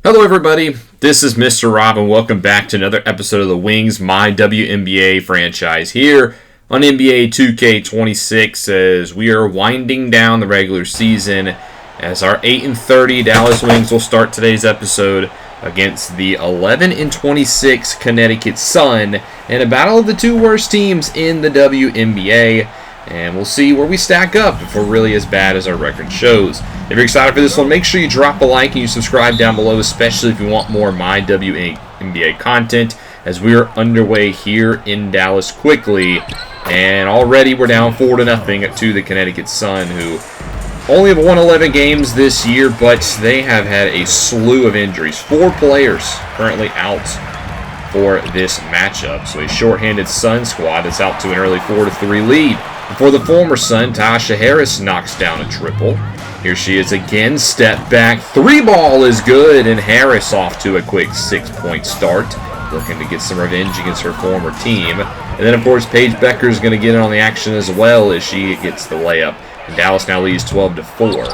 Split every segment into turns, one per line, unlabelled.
Hello everybody, this is Mr. Rob and welcome back to another episode of the Wings, my WNBA franchise here on NBA 2K26 as we are winding down the regular season as our 8-30 Dallas Wings will start today's episode against the 11-26 Connecticut Sun in a battle of the two worst teams in the WNBA. And we'll see where we stack up if we're really as bad as our record shows. If you're excited for this one, make sure you drop a like and you subscribe down below, especially if you want more MyWNBA content, as we are underway here in Dallas quickly. And already we're down 4-0 to the Connecticut Sun, who only have won 11 games this year, but they have had a slew of injuries. 4 players currently out for this matchup. So a shorthanded Sun squad is out to an early 4-3 lead. For the former Sun, Tasha Harris knocks down a triple. Here she is again, step back, 3 ball is good, and Harris off to a quick 6-point start, looking to get some revenge against her former team. And then, of course, Paige Bueckers is going to get in on the action as well as she gets the layup. And Dallas now leads 12-4.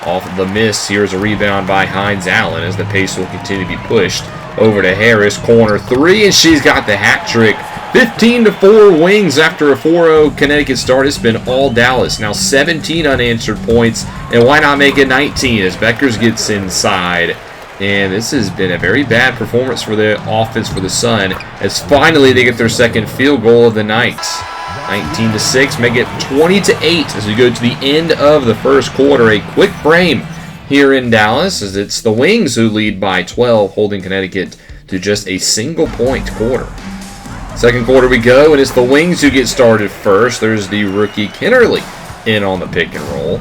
Off of the miss, here's a rebound by Hines Allen as the pace will continue to be pushed over to Harris, corner 3, and she's got the hat trick. 15-4 Wings after a 4-0 Connecticut start. It's been all Dallas. Now 17 unanswered points, and why not make it 19 as Bueckers gets inside. And this has been a very bad performance for the offense for the Sun as finally they get their second field goal of the night. 19-6, make it 20-8 as we go to the end of the first quarter. A quick frame here in Dallas as it's the Wings who lead by 12, holding Connecticut to just a single-point quarter. Second quarter we go, and it's the Wings who get started first. There's the rookie Kennerly in on the pick and roll.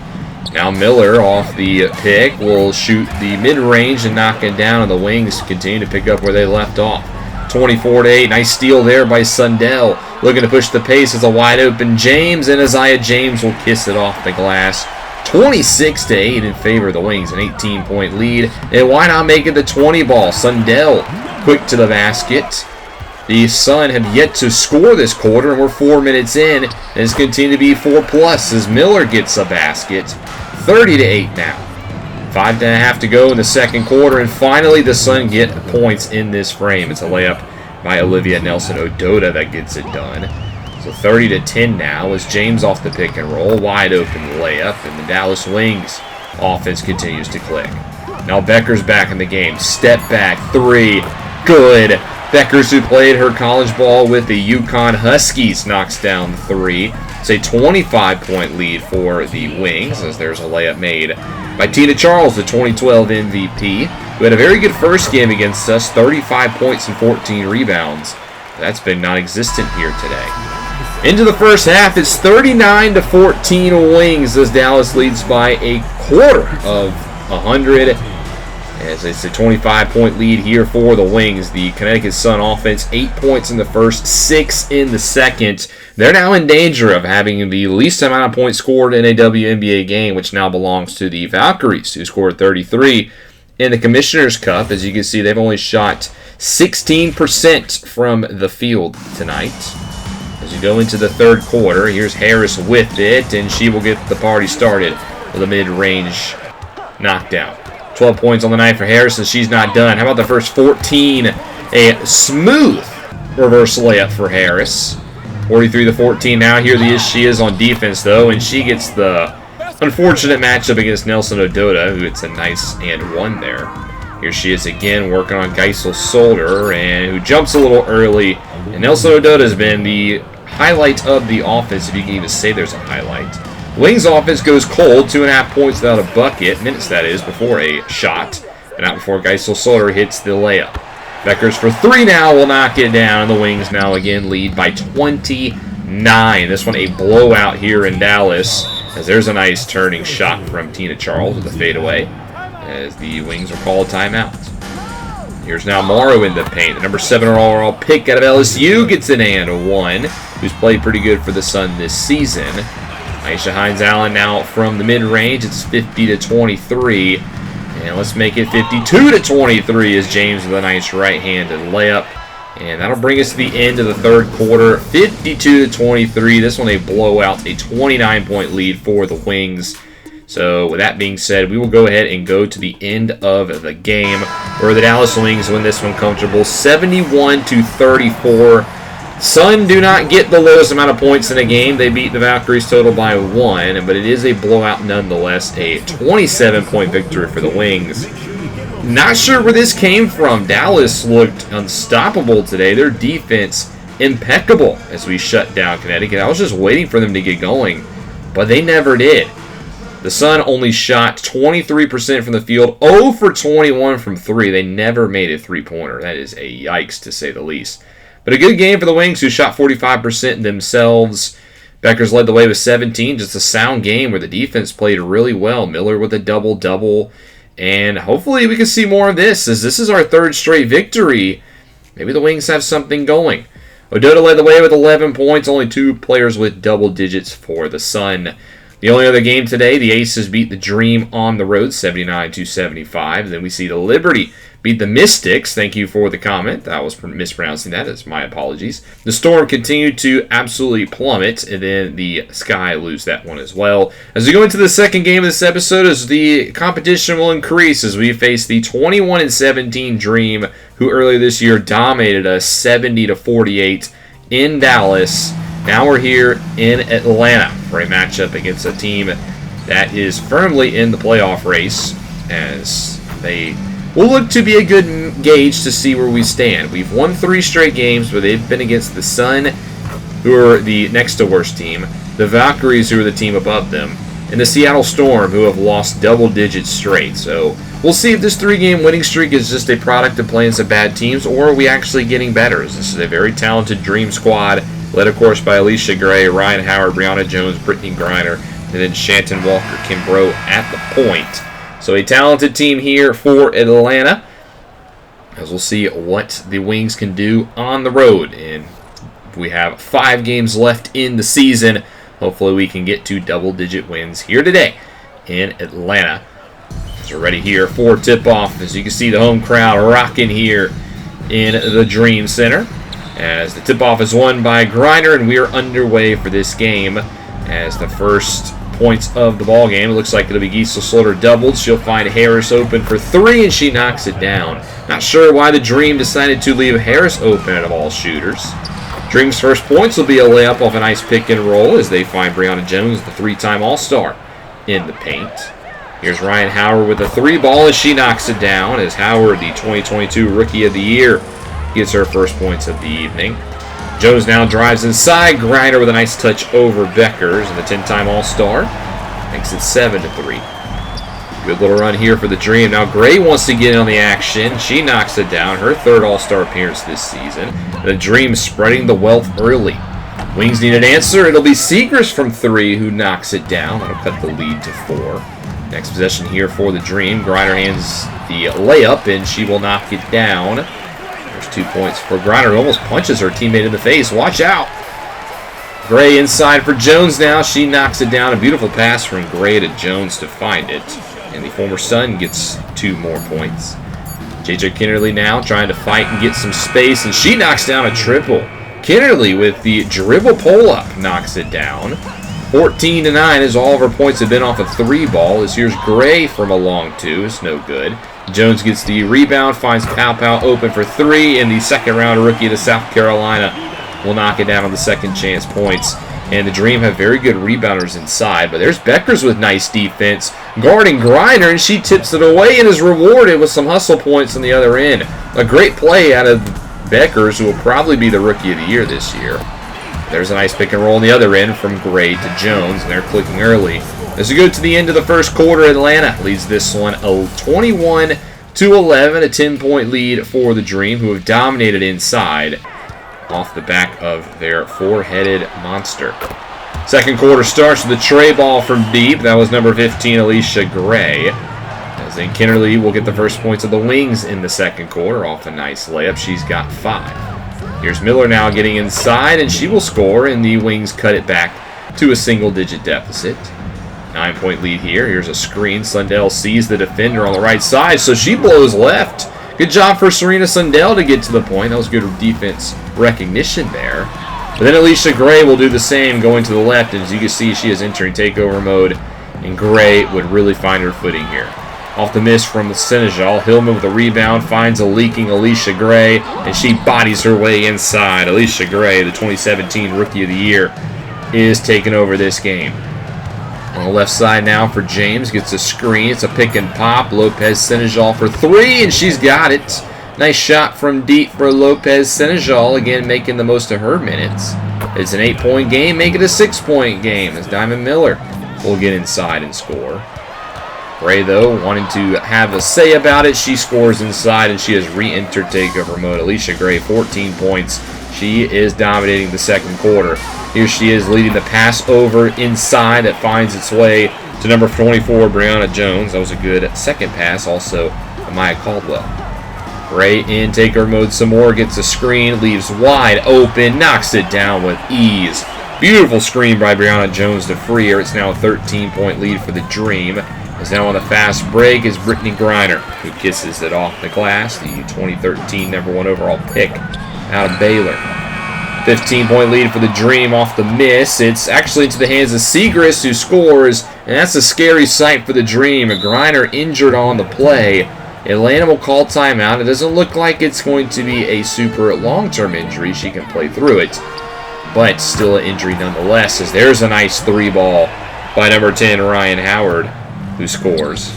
Now Miller off the pick will shoot the mid-range and knock it down, and the Wings continue to pick up where they left off. 24-8, nice steal there by Sundell. Looking to push the pace as a wide-open James, and Isaiah James will kiss it off the glass. 26-8 in favor of the Wings, an 18-point lead. And why not make it the 20 ball? Sundell quick to the basket. The Sun have yet to score this quarter, and we're 4 minutes in, and it's continued to be 4+ as Miller gets a basket. 30-8 now. 5.5 to go in the second quarter, and finally the Sun get points in this frame. It's a layup by Olivia Nelson-Ododa that gets it done. So 30-10 now as James off the pick and roll, wide open layup, and the Dallas Wings offense continues to click. Now Bueckers back in the game, step back 3, good. Bueckers, who played her college ball with the UConn Huskies, knocks down 3. It's a 25-point lead for the Wings as there's a layup made by Tina Charles, the 2012 MVP, who had a very good first game against us, 35 points and 14 rebounds. That's been non-existent here today. Into the first half, it's 39-14 Wings as Dallas leads by a quarter of 100. As it's a 25-point lead here for the Wings. The Connecticut Sun offense, 8 points in the first, 6 in the second. They're now in danger of having the least amount of points scored in a WNBA game, which now belongs to the Valkyries, who scored 33. In the Commissioner's Cup, as you can see, they've only shot 16% from the field tonight. As you go into the third quarter, here's Harris with it, and she will get the party started with a mid-range knockdown. 12 points on the night for Harris, and she's not done. How about the first 14? A smooth reverse layup for Harris. 43-14 now. Here she is on defense, though, and she gets the unfortunate matchup against Nelson-Ododa, who gets a nice and 1 there. Here she is again working on Geisel's shoulder, and who jumps a little early. And Nelson-Ododa has been the highlight of the offense, if you can even say there's a highlight. Wings offense goes cold, 2.5 points without a bucket, minutes that is, before a shot. And not before Geisel Soder hits the layup. Bueckers for 3 now will knock it down, and the Wings now again lead by 29. This one a blowout here in Dallas, as there's a nice turning shot from Tina Charles with a fadeaway, as the Wings are called timeout. Here's now Morrow in the paint. The number 7 overall pick out of LSU gets an and 1, who's played pretty good for the Sun this season. Aisha Hines Allen now from the mid-range. It's 50-23. And let's make it 52-23 as James with a nice right-handed layup. And that'll bring us to the end of the third quarter. 52-23. This one a blowout. A 29-point lead for the Wings. So with that being said, we will go ahead and go to the end of the game where the Dallas Wings win this one comfortable, 71-34. Sun do not get the lowest amount of points in a game. They beat the Valkyries total by 1, but it is a blowout nonetheless, a 27-point victory for the Wings. Not sure where this came from. Dallas looked unstoppable today. Their defense impeccable as we shut down Connecticut. I was just waiting for them to get going, but they never did. The Sun only shot 23% from the field, 0 for 21 from 3. They never made a three-pointer. That is a yikes, to say the least. But a good game for the Wings, who shot 45% themselves. Bueckers led the way with 17. Just a sound game where the defense played really well. Miller with a double-double. And hopefully we can see more of this, as this is our third straight victory. Maybe the Wings have something going. Odota led the way with 11 points. Only 2 players with double digits for the Sun. The only other game today, the Aces beat the Dream on the road, 79-75. Then we see the Liberty beat the Mystics. Thank you for the comment. I was mispronouncing that. That's my apologies. The Storm continued to absolutely plummet, and then the Sky lose that one as well. As we go into the second game of this episode, as the competition will increase as we face the 21-17 Dream, who earlier this year dominated us 70-48 in Dallas. Now we're here in Atlanta for a matchup against a team that is firmly in the playoff race, as they will look to be a good gauge to see where we stand. We've won 3 straight games, but they've been against the Sun, who are the next to worst team, the Valkyries, who are the team above them, and the Seattle Storm, who have lost double digits straight. So we'll see if this 3-game winning streak is just a product of playing some bad teams, or are we actually getting better? This is a very talented Dream squad, led, of course, by Alicia Gray, Ryan Howard, Brianna Jones, Brittany Griner, and then Shanton Walker, Kimbrough at the point. So a talented team here for Atlanta, as we'll see what the Wings can do on the road. And we have 5 games left in the season. Hopefully we can get to double-digit wins here today in Atlanta. So we're ready here for tip-off. As you can see, the home crowd rocking here in the Dream Center, as the tip-off is won by Griner, and we are underway for this game as the first points of the ball game. It looks like it'll be Gisela Slaughter doubled. She'll find Harris open for 3, and she knocks it down. Not sure why the Dream decided to leave Harris open out of all shooters. Dream's first points will be a layup off a nice pick and roll as they find Brianna Jones, the 3-time All-Star, in the paint. Here's Ryan Howard with a 3-ball as she knocks it down, as Howard, the 2022 Rookie of the Year, gets her first points of the evening. Jones now drives inside. Griner with a nice touch over Bueckers, and the 10-time All-Star makes it 7-3. Good little run here for the Dream. Now Gray wants to get in on the action. She knocks it down. Her 3rd All-Star appearance this season. The Dream spreading the wealth early. Wings need an answer. It'll be Seegers from 3 who knocks it down. That'll cut the lead to 4. Next possession here for the Dream. Griner hands the layup, and she will knock it down. There's 2 points for Griner, who almost punches her teammate in the face. Watch out. Gray inside for Jones now. She knocks it down. A beautiful pass from Gray to Jones to find it. And the former Sun gets 2 more points. J.J. Kennerly now trying to fight and get some space, and she knocks down a triple. Kennerly with the dribble pull-up knocks it down. 14-9 as all of her points have been off a 3-ball. As here's Gray from a long 2. It's no good. Jones gets the rebound, finds Pow open for 3, and the second-round rookie to South Carolina will knock it down on the second chance points. And the Dream have very good rebounders inside, but there's Bueckers with nice defense, guarding Griner, and she tips it away and is rewarded with some hustle points on the other end. A great play out of Bueckers, who will probably be the Rookie of the Year this year. There's a nice pick and roll on the other end from Gray to Jones, and they're clicking early. As we go to the end of the first quarter, Atlanta leads this one 21-11, a 10-point lead for the Dream, who have dominated inside off the back of their 4-headed monster. Second quarter starts with a tray ball from deep. That was number 15, Alicia Gray. As then Kennerly will get the first points of the Wings in the second quarter off a nice layup. She's got 5. Here's Miller now getting inside, and she will score, and the Wings cut it back to a single-digit deficit. 9-point lead here. Here's a screen. Sundell sees the defender on the right side, so she blows left. Good job for Serena Sundell to get to the point. That was good defense recognition there. But then Alicia Gray will do the same, going to the left. And as you can see, she is entering takeover mode and Gray would really find her footing here. Off the miss from Senegal, Hillman with a rebound, finds a leaking Alicia Gray, and she bodies her way inside. Alicia Gray, the 2017 Rookie of the Year, is taking over this game. On the left side now for James, gets a screen, it's a pick and pop. Lopez Senegal for three, and she's got it. Nice shot from deep for Lopez Senegal, again making the most of her minutes. It's an 8-point game, make it a 6-point game as Diamond Miller will get inside and score. Gray, though, wanting to have a say about it, she scores inside, and she has re-entered takeover mode. Alicia Gray, 14 points. She is dominating the second quarter. Here she is leading the pass over inside that finds its way to number 24, Brianna Jones. That was a good second pass, also Amaya Caldwell. Gray in takeover mode some more, gets a screen, leaves wide open, knocks it down with ease. Beautiful screen by Brianna Jones to free her. It's now a 13-point lead for the Dream. Is now on the fast break is Brittany Griner, who kisses it off the glass, the 2013 #1 overall pick out of Baylor. 15-point lead for the Dream off the miss. It's actually into the hands of Segrist, who scores, and that's a scary sight for the Dream. Griner injured on the play. Atlanta will call timeout. It doesn't look like it's going to be a super long-term injury. She can play through it, but still an injury nonetheless, as there's a nice three ball by number 10, Ryan Howard, who scores.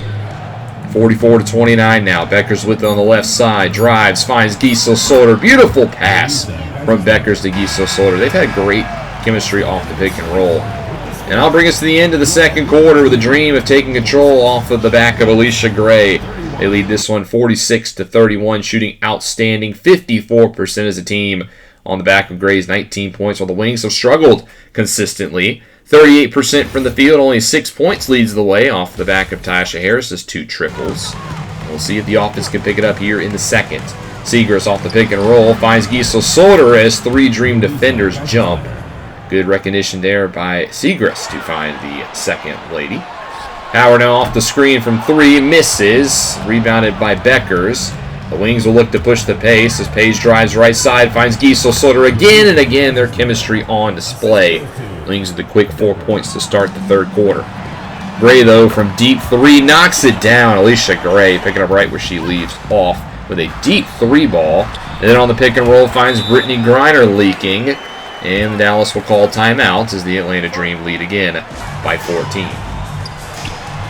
44-29 now. Bueckers with it on the left side. Drives, finds Gisela Solder. Beautiful pass from Bueckers to Gisela Solder. They've had great chemistry off the pick and roll. And I'll bring us to the end of the second quarter with the Dream of taking control off of the back of Alicia Gray. They lead this one 46-31, shooting outstanding 54% as a team on the back of Gray's 19 points, while the Wings have struggled consistently. 38% from the field, only 6 points leads the way off the back of Tasha Harris's 2 triples. We'll see if the offense can pick it up here in the second. Segrist off the pick and roll, finds Gisela Solder as 3 Dream defenders jump. Good recognition there by Segrist to find the second lady. Howard now off the screen from 3, misses, rebounded by Bueckers. The Wings will look to push the pace as Paige drives right side, finds Gisela Solder again and again. Their chemistry on display. Wings with the quick 4 points to start the third quarter. Gray, though, from deep 3, knocks it down. Alicia Gray picking up right where she leaves off with a deep 3 ball. And then on the pick and roll finds Brittany Griner leaking. And Dallas will call timeout as the Atlanta Dream lead again by 14.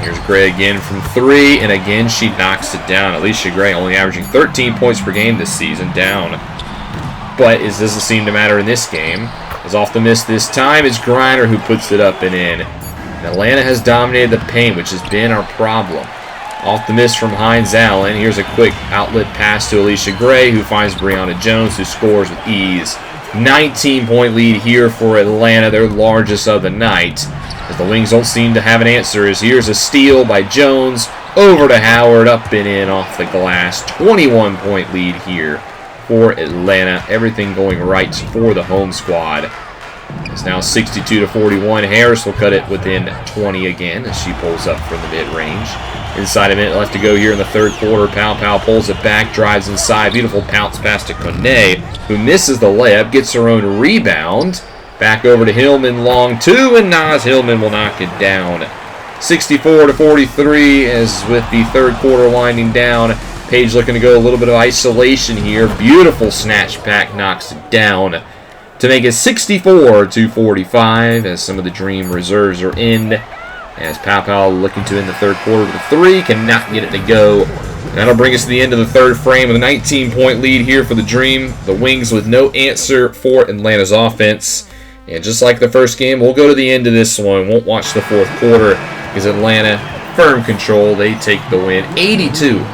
Here's Gray again from 3, and again she knocks it down. Alicia Gray only averaging 13 points per game this season, down. But it doesn't seem to matter in this game. As off the miss this time, it's Griner who puts it up and in. And Atlanta has dominated the paint, which has been our problem. Off the miss from Hines Allen, here's a quick outlet pass to Alicia Gray, who finds Brianna Jones, who scores with ease. 19-point lead here for Atlanta, their largest of the night. As the Wings don't seem to have an answer, as here's a steal by Jones, over to Howard, up and in off the glass. 21-point lead here for Atlanta. Everything going right for the home squad. It's now 62-41. Harris will cut it within 20 again as she pulls up from the mid-range. Inside a minute left to go here in the third quarter. Powell pulls it back, drives inside. Beautiful bounce pass to Kone, who misses the layup, gets her own rebound. Back over to Hillman, long 2, and Naz Hillman will knock it down. 64-43 as with the third quarter winding down. Paige looking to go a little bit of isolation here. Beautiful snatch back, knocks it down to make it 64-45 as some of the Dream reserves are in. As Powell looking to end the third quarter with a 3, cannot get it to go. That'll bring us to the end of the third frame with a 19-point lead here for the Dream. The Wings with no answer for Atlanta's offense. And just like the first game, we'll go to the end of this one. Won't watch the fourth quarter because Atlanta, firm control. They take the win 82-59.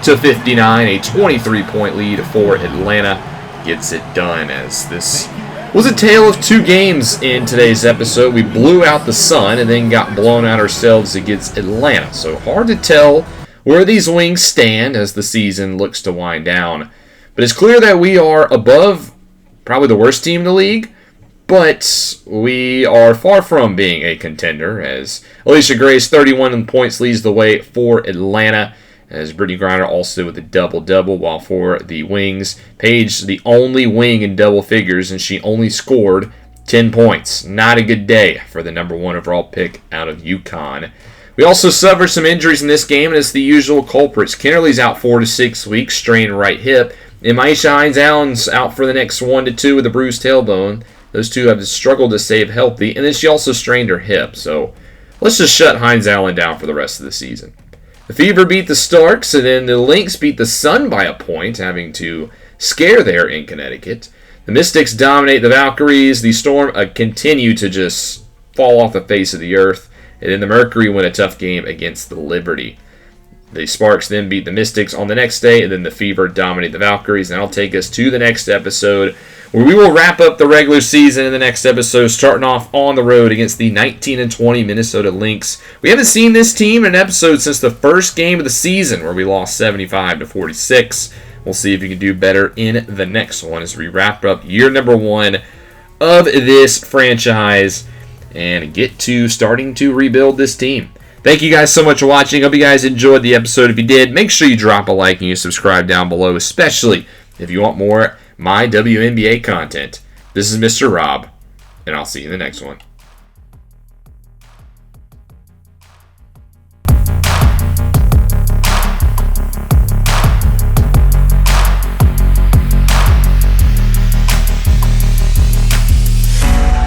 A 23-point lead for Atlanta gets it done, as this was a tale of 2 games in today's episode. We blew out the Sun and then got blown out ourselves against Atlanta. So hard to tell where these Wings stand as the season looks to wind down. But it's clear that we are above probably the worst team in the league. But we are far from being a contender, as Alicia Gray's 31 points leads the way for Atlanta, as Brittany Griner also with a double-double, while for the Wings, Paige the only Wing in double figures, and she only scored 10 points. Not a good day for the number 1 overall pick out of UConn. We also suffered some injuries in this game, and it's the usual culprits. Kennerly's out 4 to 6 weeks, strained right hip. And Maisha Hines-Allen's out for the next 1 to 2 with a bruised tailbone. Those two have struggled to stay healthy, and then she also strained her hip. So let's just shut Hines-Allen down for the rest of the season. The Fever beat the Starks, and then the Lynx beat the Sun by a point, having to scare there in Connecticut. The Mystics dominate the Valkyries. The Storm continue to just fall off the face of the earth. And then the Mercury win a tough game against the Liberty. The Sparks then beat the Mystics on the next day, and then the Fever dominate the Valkyries. And that'll take us to the next episode, where we will wrap up the regular season in the next episode, starting off on the road against the 19-20 Minnesota Lynx. We haven't seen this team in an episode since the first game of the season, where we lost 75-46. We'll see if you can do better in the next one as we wrap up year number 1 of this franchise and get to starting to rebuild this team. Thank you guys so much for watching. Hope you guys enjoyed the episode. If you did, make sure you drop a like and you subscribe down below, especially if you want more MyWNBA content. This is Mr. Rob, and I'll see you in the next one.